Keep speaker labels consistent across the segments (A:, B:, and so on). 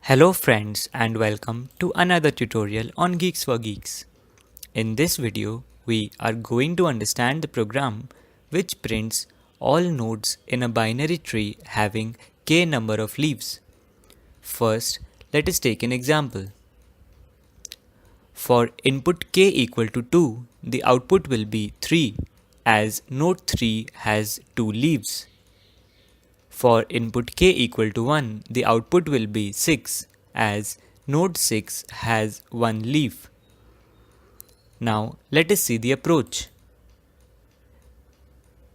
A: Hello friends and welcome to another tutorial on Geeks for Geeks. In this video, we are going to understand the program which prints all nodes in a binary tree having k number of leaves. First, let us take an example. For input k equal to 2, the output will be 3 as node 3 has 2 leaves. For input k equal to 1, the output will be 6 as node 6 has 1 leaf. Now let us see the approach.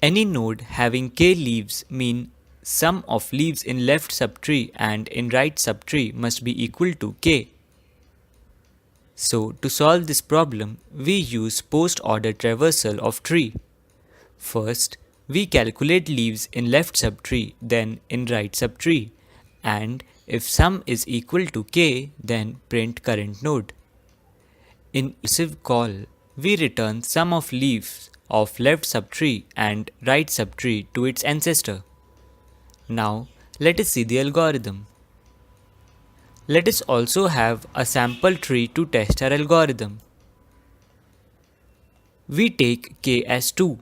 A: Any node having k leaves mean sum of leaves in left subtree and in right subtree must be equal to k. So to solve this problem, we use post-order traversal of tree. First, we calculate leaves in left subtree, then in right subtree, and if sum is equal to k, then print current node. In recursive call, we return sum of leaves of left subtree and right subtree to its ancestor. Now, let us see the algorithm. Let us also have a sample tree to test our algorithm. We take k as 2.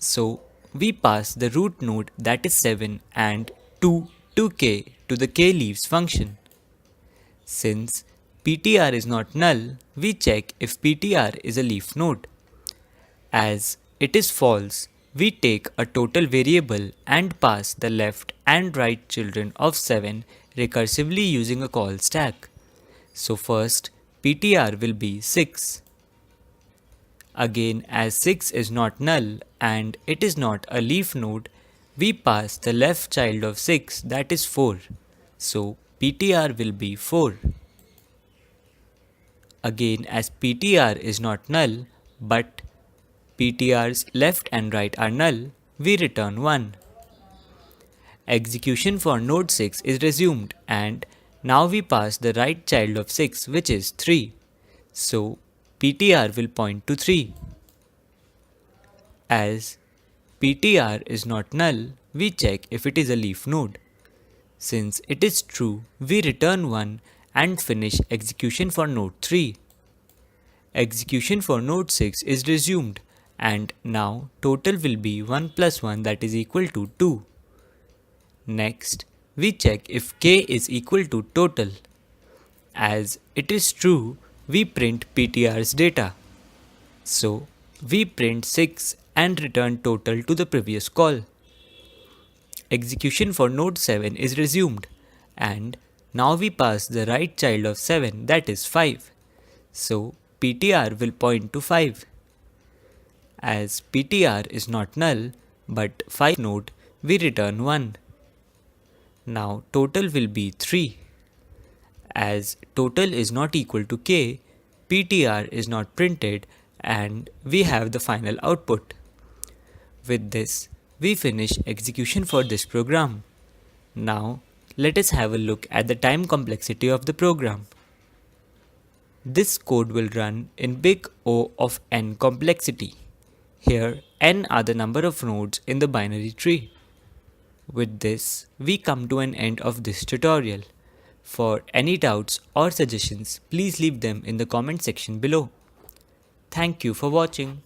A: So, we pass the root node that is 7 and 2 to k to the k leaves function. Since ptr is not null, we check if ptr is a leaf node. As it is false, we take a total variable and pass the left and right children of 7 recursively using a call stack. So first, ptr will be 6. Again, as 6 is not null and it is not a leaf node, we pass the left child of 6, that is 4. So ptr will be 4. Again, as ptr is not null but ptr's left and right are null, we return 1. Execution for node 6 is resumed and now we pass the right child of 6, which is 3. So ptr will point to 3. As ptr is not null, we check if it is a leaf node. Since it is true, we return 1 and finish execution for node 3. Execution for node 6 is resumed and now total will be 1 plus 1, that is equal to 2. Next, we check if k is equal to total. As it is true, we print ptr's data. So we print 6 and return total to the previous call. Execution for node 7 is resumed and now we pass the right child of 7, that is 5. So ptr will point to 5. As ptr is not null but 5 node, we return 1. Now total will be 3. As total is not equal to k, ptr is not printed and we have the final output. With this, we finish execution for this program. Now, let us have a look at the time complexity of the program. This code will run in big O of n complexity. Here, n are the number of nodes in the binary tree. With this, we come to an end of this tutorial. For any doubts or suggestions, please leave them in the comment section below. Thank you for watching.